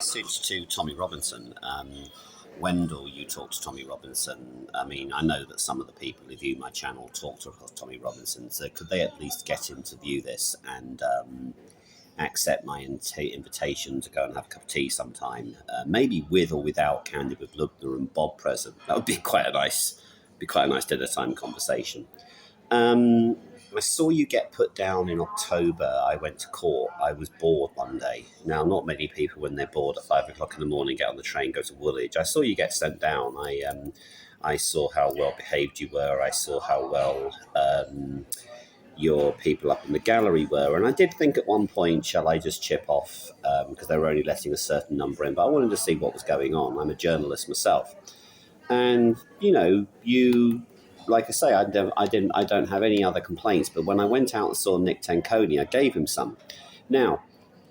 Message to Tommy Robinson. Wendell, you talk to Tommy Robinson. I mean, I know that some of the people who view my channel talk to Tommy Robinson, so could they at least get him to view this and accept my invitation to go and have a cup of tea sometime, maybe with or without Candy with Lubna and Bob present? That would be quite a nice dinner time conversation. I saw you get put down in October. I went to court. I was bored one day. Now, not many people, when they're bored at 5 o'clock in the morning, get on the train, go to Woolwich. I saw you get sent down. I saw how well behaved you were. I saw how well your people up in the gallery were. And I did think at one point, shall I just chip off? Because they were only letting a certain number in. But I wanted to see what was going on. I'm a journalist myself. And, like I say, I don't have any other complaints. But when I went out and saw Nick Tanconi, I gave him some. Now,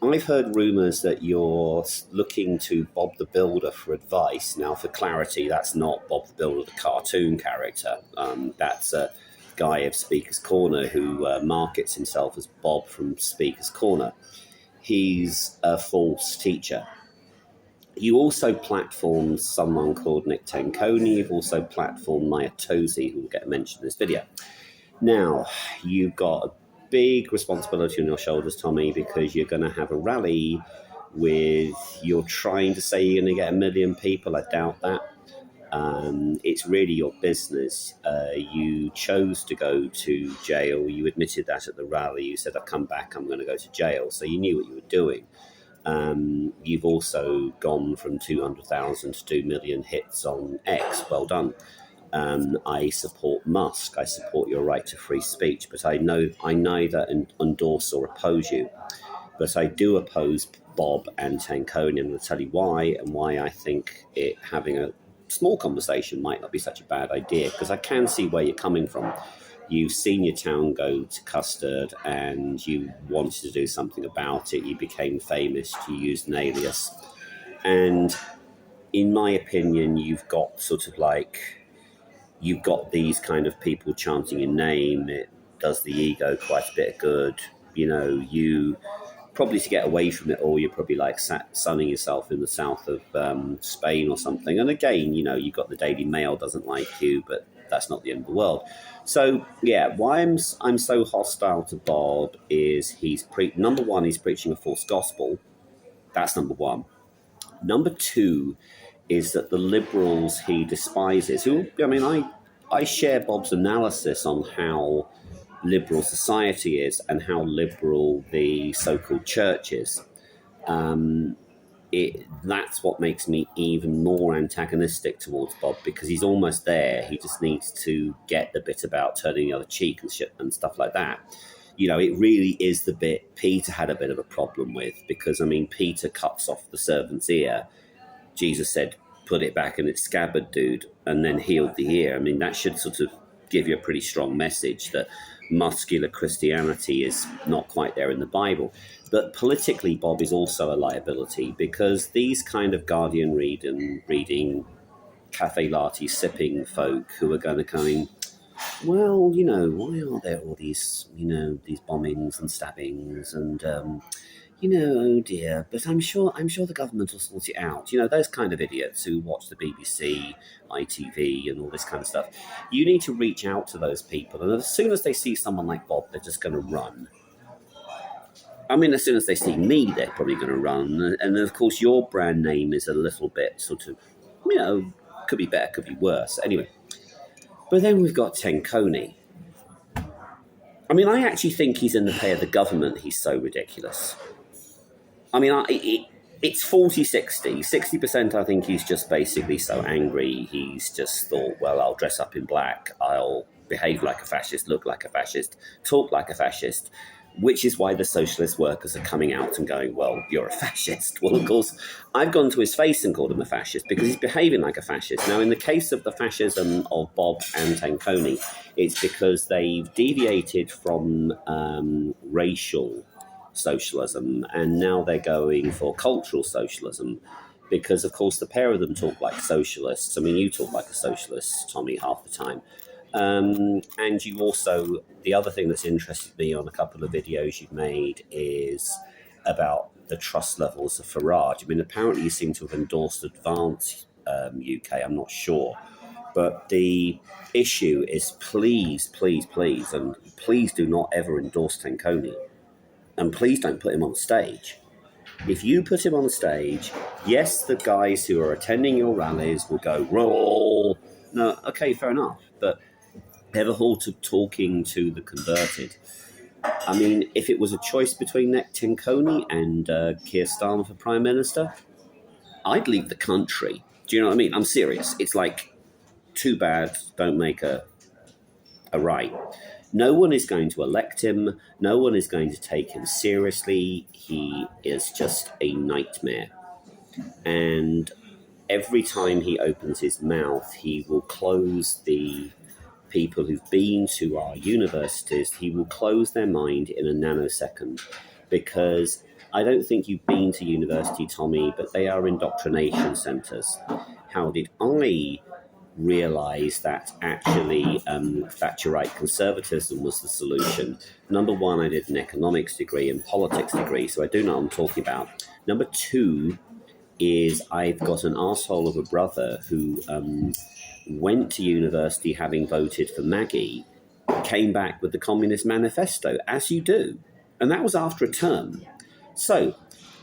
I've heard rumours that you're looking to Bob the Builder for advice. Now, for clarity, that's not Bob the Builder, the cartoon character. That's a guy of Speaker's Corner who markets himself as Bob from Speaker's Corner. He's a false teacher. You also platformed someone called Nick Tanconi. You've also platformed Maya Tosi, who will get mentioned in this video. Now, you've got a big responsibility on your shoulders, Tommy, because you're going to have a rally you're trying to say you're going to get 1 million people. I doubt that. It's really your business. You chose to go to jail. You admitted that at the rally. You said, I've come back, I'm going to go to jail. So you knew what you were doing. You've also gone from 200,000 to 2 million hits on X. Well done. I support Musk. I support your right to free speech, but I neither endorse or oppose you. But I do oppose Bob and Tanconi, and I'm going to tell you why, and why I think having a small conversation might not be such a bad idea, because I can see where you're coming from. You've seen your town go to custard and you wanted to do something about it. You became famous. You used an alias. And in my opinion, you've got these kind of people chanting your name. It does the ego quite a bit of good. You probably, to get away from it all, you're probably like sunning yourself in the south of Spain or something. And again, you've got the Daily Mail doesn't like you, but that's not the end of the world. So, yeah, why I'm so hostile to Bob is number one, he's preaching a false gospel. That's number one. Number two is that the liberals he despises, I share Bob's analysis on how liberal society is and how liberal the so-called church is. That's what makes me even more antagonistic towards Bob, because he's almost there. He just needs to get the bit about turning the other cheek and shit and stuff like that. It really is the bit Peter had a bit of a problem with, because, Peter cuts off the servant's ear. Jesus said, put it back in its scabbard, dude, and then healed the ear. That should sort of give you a pretty strong message that muscular Christianity is not quite there in the Bible. But politically, Bob is also a liability, because these kind of Guardian reading, cafe latte sipping folk who are going to come, well, why are there all these bombings and stabbings and, oh dear, but I'm sure the government will sort it out. Those kind of idiots who watch the BBC, ITV and all this kind of stuff. You need to reach out to those people. And as soon as they see someone like Bob, they're just going to run. As soon as they see me, they're probably going to run. And of course, your brand name is a little bit sort of, could be better, could be worse. Anyway. But then we've got Tanconi. I actually think he's in the pay of the government. He's so ridiculous. It's 40-60. 60% I think he's just basically so angry. He's just thought, well, I'll dress up in black. I'll behave like a fascist, look like a fascist, talk like a fascist, which is why the socialist workers are coming out and going, well, you're a fascist. Well, of course, I've gone to his face and called him a fascist because he's behaving like a fascist. Now, in the case of the fascism of Bob and Tanconi, it's because they've deviated from racial socialism, and now they're going for cultural socialism, because, of course, the pair of them talk like socialists. You talk like a socialist, Tommy, half the time. And you also, the other thing that's interested me on a couple of videos you've made is about the trust levels of Farage. I mean, apparently you seem to have endorsed Advance UK. I'm not sure. But the issue is please, please, please, and please do not ever endorse Tenconi. And please don't put him on stage. If you put him on stage, yes, the guys who are attending your rallies will go, roll. No, okay, fair enough. But ever halt of talking to the converted. I mean, if it was a choice between Tenconi and Keir Starmer for Prime Minister, I'd leave the country. Do you know what I mean? I'm serious. It's like, too bad, don't make a right. No one is going to elect him. No one is going to take him seriously. He is just a nightmare. And every time he opens his mouth, he will close the people who've been to our universities, he will close their mind in a nanosecond, because I don't think you've been to university, Tommy, but they are indoctrination centres. How did I realise that actually Thatcherite conservatism was the solution? Number one, I did an economics degree and politics degree, so I do know what I'm talking about. Number two is I've got an arsehole of a brother who went to university having voted for Maggie, came back with the Communist Manifesto, as you do. And that was after a term. So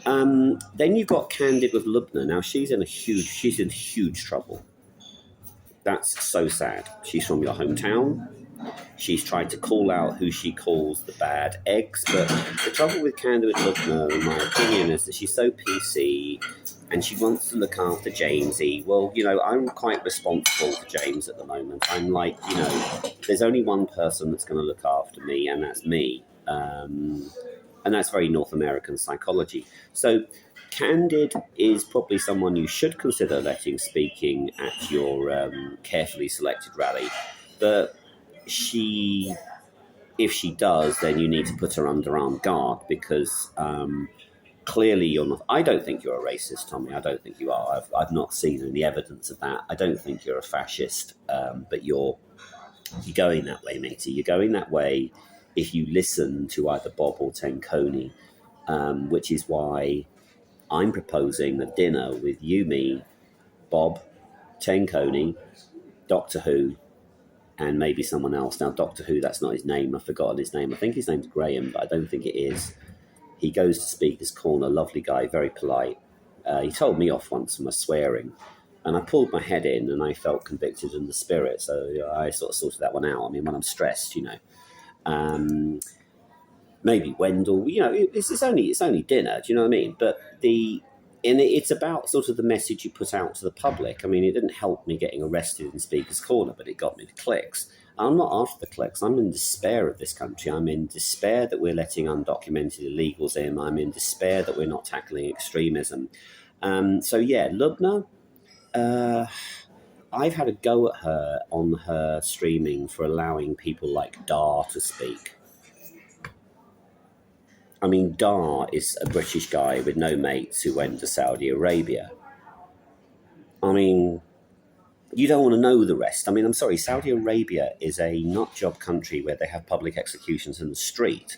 then you've got Candid with Lubna. Now she's in huge trouble. That's so sad. She's from your hometown. She's tried to call out who she calls the bad eggs, but the trouble with Candid with Lubna, in my opinion, is that she's so PC and she wants to look after Jamesy. Well, you know, I'm quite responsible for James at the moment. I'm like, you know, there's only one person that's going to look after me, and that's me. And that's very North American psychology. So Candid is probably someone you should consider letting speaking at your carefully selected rally. But if she does, then you need to put her under armed guard, because clearly you're not. I don't think you're a racist, Tommy. I don't think you are. I've not seen any evidence of that. I don't think you're a fascist, but you're going that way, matey. You're going that way if you listen to either Bob or Tenconi, which is why I'm proposing a dinner with you, me, Bob, Tenconi, Doctor Who, and maybe someone else. Now, Doctor Who, that's not his name. I've forgotten his name. I think his name's Graham, but I don't think it is. He goes to Speaker's Corner, lovely guy, very polite. He told me off once for my swearing, and I pulled my head in and I felt convicted in the spirit. So I sort of sorted that one out. I mean, when I'm stressed, you know. Maybe Wendell, you know, it's only dinner, do you know what I mean? But it's about sort of the message you put out to the public. I mean, it didn't help me getting arrested in Speaker's Corner, but it got me the clicks. I'm not after the clicks. I'm in despair of this country. I'm in despair that we're letting undocumented illegals in. I'm in despair that we're not tackling extremism. So yeah, Lubna, I've had a go at her on her streaming for allowing people like Dar to speak. I mean, Dar is a British guy with no mates who went to Saudi Arabia. I mean, you don't want to know the rest. I mean, I'm sorry, Saudi Arabia is a nut-job country where they have public executions in the street.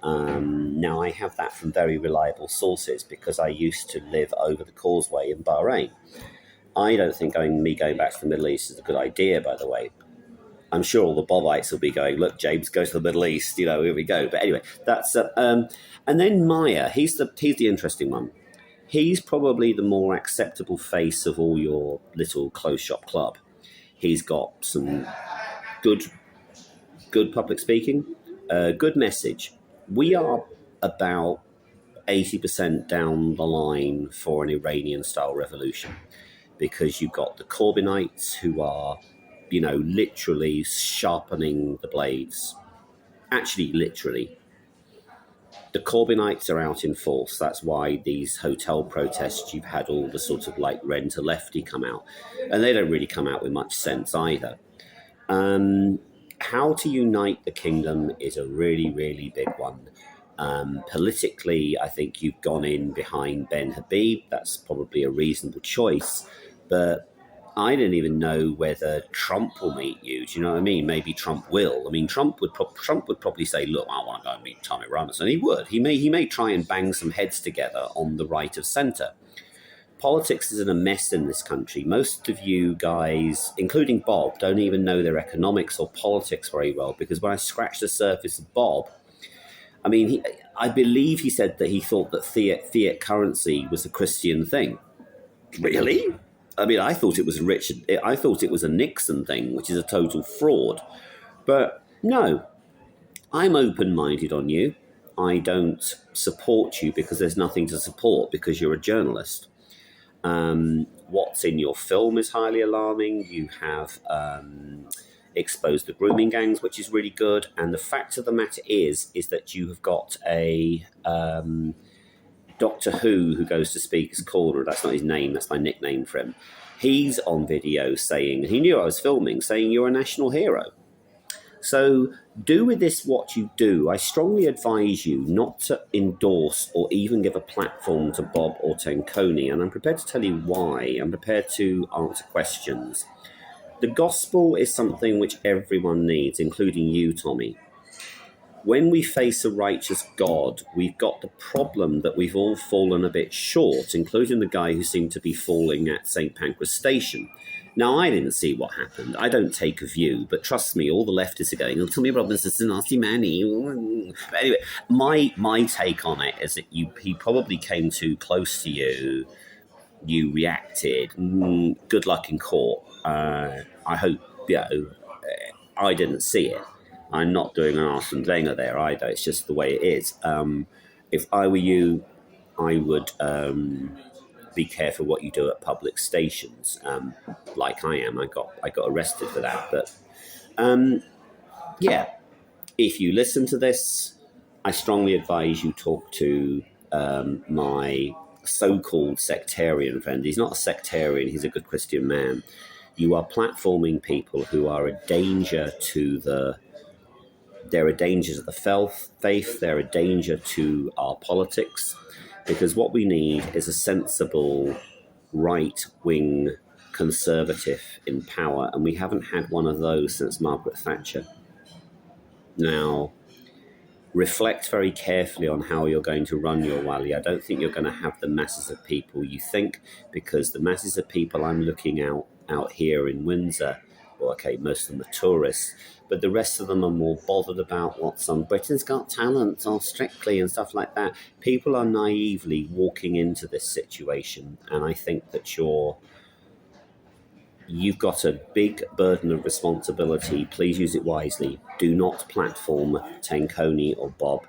Now, I have that from very reliable sources because I used to live over the causeway in Bahrain. I don't think going back to the Middle East is a good idea, by the way. I'm sure all the Bobites will be going, look, James, go to the Middle East, you know, here we go. But anyway, that's... and then Maya, he's the interesting one. He's probably the more acceptable face of all your little close shop club. He's got some good public speaking, good message. We are about 80% down the line for an Iranian-style revolution, because you've got the Corbynites who are, you know, literally sharpening the blades. Actually, literally. The Corbynites are out in force. That's why these hotel protests, you've had all the sort of like rent a lefty come out. And they don't really come out with much sense either. How to unite the kingdom is a really, really big one. Politically, I think you've gone in behind Ben Habib. That's probably a reasonable choice. But I didn't even know whether Trump will meet you. Do you know what I mean? Maybe Trump will. I mean, Trump would probably say, "Look, I want to go and meet Tommy Robinson." He would. He may try and bang some heads together on the right of centre. Politics is in a mess in this country. Most of you guys, including Bob, don't even know their economics or politics very well, because when I scratched the surface of Bob, I mean, I believe he said that he thought that fiat currency was a Christian thing. Really? I mean, I thought it was Richard. I thought it was a Nixon thing, which is a total fraud. But no, I'm open-minded on you. I don't support you because there's nothing to support, because you're a journalist. What's in your film is highly alarming. You have exposed the grooming gangs, which is really good. And the fact of the matter is that you have got a Doctor Who goes to Speaker's Corner. That's not his name. That's my nickname for him. He's on video saying, he knew I was filming, saying you're a national hero. So do with this what you do. I strongly advise you not to endorse or even give a platform to Bob or Tenconi, and I'm prepared to tell you why. I'm prepared to answer questions. The gospel is something which everyone needs, including you, Tommy. When we face a righteous God, we've got the problem that we've all fallen a bit short, including the guy who seemed to be falling at St. Pancras Station. Now, I didn't see what happened. I don't take a view, but trust me, all the leftists are going, "Oh, Tommy Robinson's a nasty manny." Anyway, my take on it is that he probably came too close to you. You reacted. Good luck in court. I hope, I didn't see it. I'm not doing an Arsene Wenger there either. It's just the way it is. If I were you, I would be careful what you do at public stations. Like I am, I got arrested for that. But yeah, if you listen to this, I strongly advise you talk to my so-called sectarian friend. He's not a sectarian. He's a good Christian man. You are platforming people who are a danger to the. They're a danger to the faith. They're a danger to our politics, because what we need is a sensible right-wing conservative in power, and we haven't had one of those since Margaret Thatcher. Now, reflect very carefully on how you're going to run your rally. I don't think you're going to have the masses of people you think, because the masses of people I'm looking out here in Windsor, well, okay, most of them are tourists, but the rest of them are more bothered about what's on Britain's Got Talent or Strictly and stuff like that. People are naively walking into this situation, and I think that you've got a big burden of responsibility. Please use it wisely. Do not platform Tenconi or Bob.